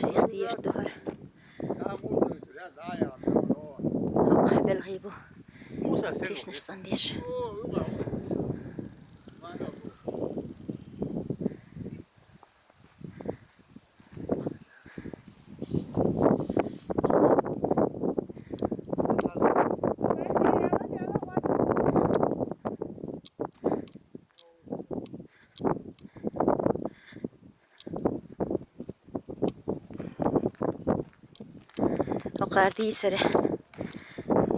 شيخ سير الدهر قبل غيبو كيش نشصنديش وقاردي سره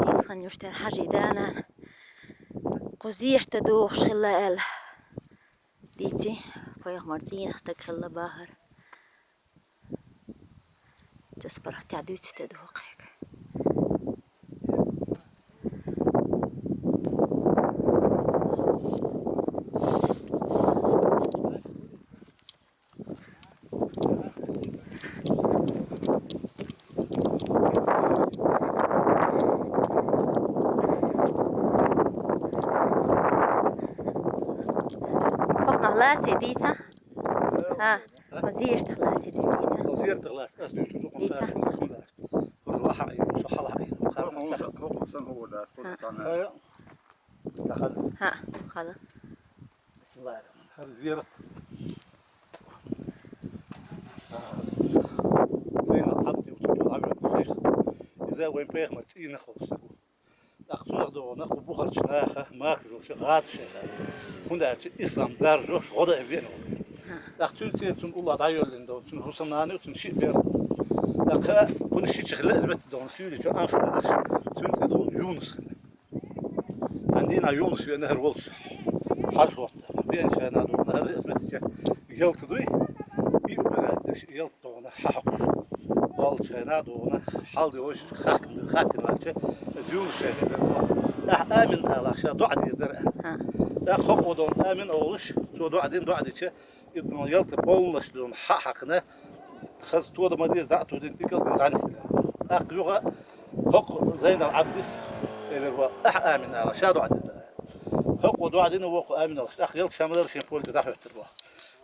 يسخن يشتر حاجة دانا قزير تدوخ شغلة ال ديتي فيغ مرتين اختك خلا باهر تصبر تعدوت تدوق هيك خلاتي ديتا ها وزير تخلاتي ديتا وزير تخلات ديتا والله حقي صح الله حقي هو ده ها خلاص بسم الله الرحمن الرحيم زيارة زين الحظ وتجول عبد الشيخ إذا وين بيخ مرتين نخلص أقصد دو نخو بخر شناخة ماكرو شغاد شيخ هنا إسلام دارجو غدا إبينه أقصد تيتون الله دايول لندو تون حسناني وتون شيء بير لقى كل شيء شغل البت دون سوري شو أنفع تون تدو يونس عندنا يونس في نهر ولش حرف وقت بين شانا دو نهر البت يلت دوي يبرد يلت دون حق والش شانا دون حال دوش خاك خاك مالشه يونس شيء آمن على شيء ضعدي درع لا خو دون آمن أولش تو ضعدين ضعدي شيء إذن يلت بولش دون حقنا خذ تو مدير ذاته دنتيكل دانس أقلها هق زين العبدس اللي هو آمن على شادو عدد هق ودوعدين ووق آمن على أخ يلت شامل شيء فول تدافع تروح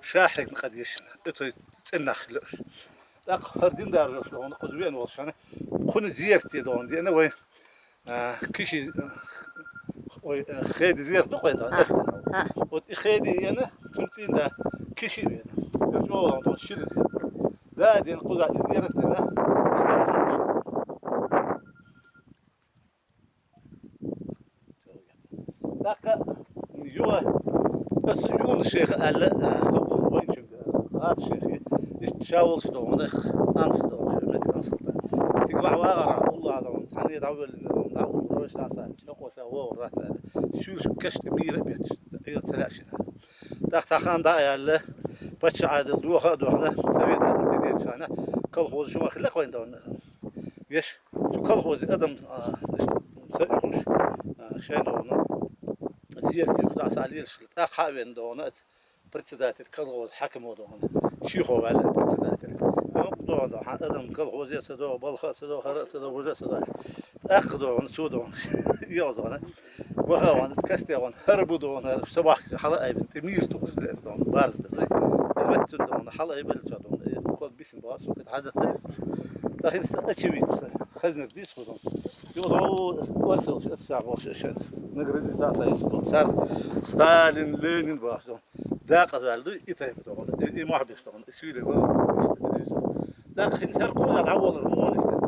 شاحك مقديش إتو تنخ لوش أخ هردين دار شلون قدوين وصلنا خن زيرتي دون دي أنا وين كيشي خيد زيرت قوي ده وخيدي أنا تمتين ده كيشي أنا يجوا عندهم شيل زير ده دي القزع زيرت لنا لك يجوا بس يجون الشيخ قال وين شو هذا الشيخ يتشاور شلون أنصت شو مت أنصت تجمع وغرا والله هذا ثاني داول روش ناسا شقوا سووا ورات شو كشت مير بيت يتسلاشنا تخان دا ياله بتش عادل دوخه دوخنا سويت تدين شانا كل خوز شو ما خلق وين دون يش شو كل خوز ادم سيخش شيء زير يخلع ساليل شلت اخاوين دونت برتدات كل خوز حكم ودون شيخو على برتدات دون ادم كل خوز يسدو بالخ سدو خرس سدو وجه سدو اخذون سودون يوزون وهاون تكستيون هربودون صباح حلا اي بنت ميرتو دون بارز بنت دون حلا اي بلت دون كل بيسم باص وكنت حدث لكن اتشويت خزنا بيس ودون يوزو وصل الساعه وش نقرا ذات صار ستالين لينين باص داق والدو يتعب دون اي محبس دون سويله لكن سرقوا العوض المونس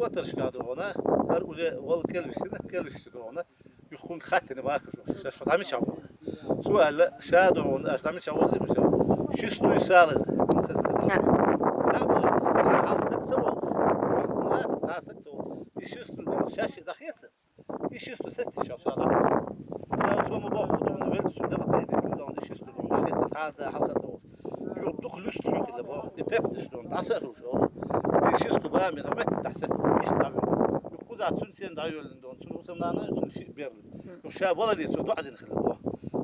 وترش قادو هنا هرقول والكلب سنة كلب سنة يخون خاتني معك شو عم يشاور سؤال شادو هنا عم يشاور زي مشاور شستو يسالز لا عاصك سوا لا عاصك سوا يشستو شاشة دخيته يشستو ست شاشة لا سو مباخذون ويلسو دغدي دون يشستو دخيته هذا حصته يردوك لستو كده باخ يبيبتش دون تعسروا شو يشستو بقى من مت تحت يقول تنسين دايول دون شنو سمعنا شنو شيء بيرد وشاب ولا دي سو قاعد نخلوه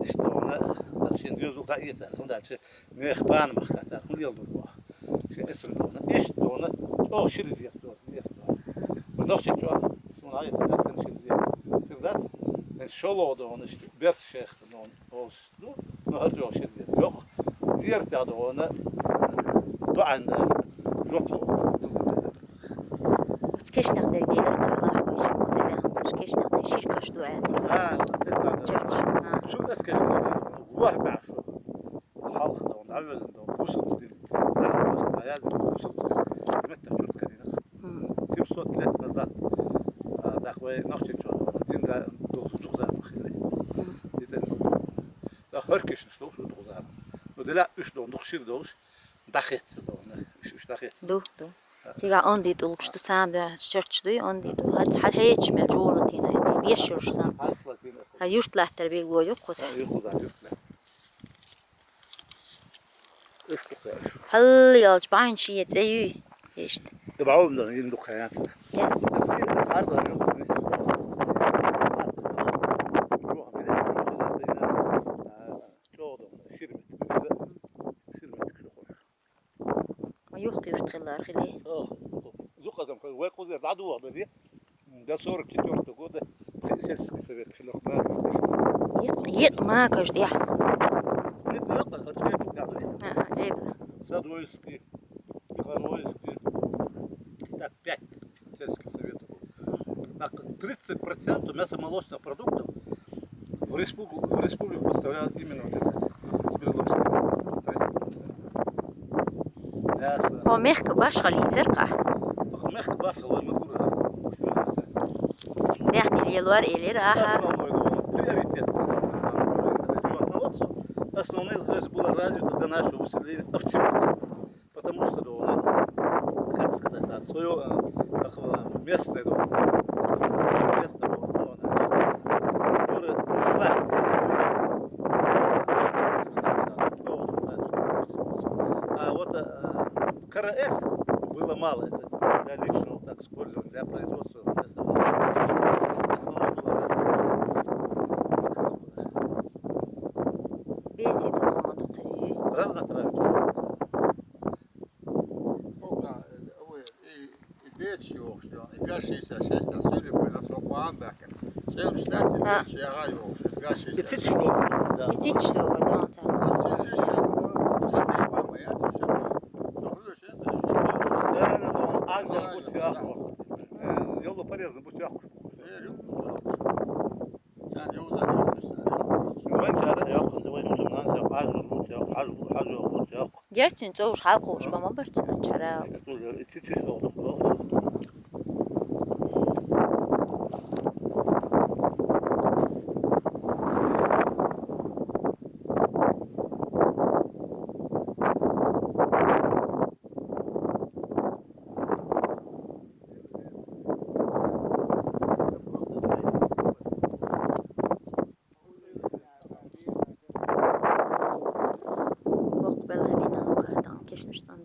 شلون عشان يوزو قايته هذا شيء نخبان مخكات كل يوم دوا شيء اسمه دون ايش دون او شيء زياده دون ونخش شو اسمه هاي تنسين زياده كذا Men şoloğda onu işte Bert Şeyh'ten onu oluştu. Nahırcı o şeydi. Yok. Ziyaret adı onu doğan joklu. Keşnak'ta gelir kala başım modeli hantaş Keşnak'ta şirkaş duelti. Ha, Çöktüş. Ha. şu etkeşmiş. Var be şu. Halkı da onu evvelinde onu pusuk değil. Hayal pusuk değil. Hizmet de çocuk kadına. Sipsot le bazat. Dakvay nakçı çocuk. Dinde dokuzluk zaten xili. Diden. Da her kişi şu dokuzluk zaten. O dela 3 don 9 şir doluş. Daxetsiz onu. 3 daxet. Du. Tiga ondi doluştu sen de çörçdü ondi. Hadi hal hiç mel jolatina. Yaşıyorsan. Halkla dine. Ha yurtlahtır bir goyu kosa. Yuxudan yurtla. 3 daxet. Hal yalç bayn şey teyü. İşte. بعوضنا يندق حياتنا. Gel. عرض اليوم نسمع. نروح بلا شغل شربت شربت شغل. Ma yok yurtlar xili. زوق زم ويقول زي عدو واحد دي ده صور كتير تقول ده سياسي سبب في الأخبار. Yık ma kaç diye. نبي يقطع هتشوف بتاعه. Ha, ceb. Садвойский, Михайловский, так 5 сельских советов. Так 30% мясомолочных продуктов в республику поставляют именно вот это Свердловская. Мясо. O mehk başka litzerqa. Мягко башка, вот мы куры. Yani yelvar elir aha. Основной приоритет животноводства. Основные задачи было развито до нашего усиления овцеводства. Потому что как сказать, свое местное место, которое жила здесь. А вот КРС было мало, это для личного так использования, для производства местного. Основное было Bezi dokumadı qıyı. разнотравье. البيت شيوخ شلون قال شي ساعه سوري ولا سوق عام باكر سير شتات البيت شي غايب قال شي ساعه Течlo, да. İtiç de orada anahtar. Ангел бутяху. Yolu полезно butchak. وين جار ياخذ وين زمان سيق عجل butchak حاجه butchak. Gerçin çoğuş halk olmuş ama barçın çara. Tечlo. Bok belge bina kardan keşnirsan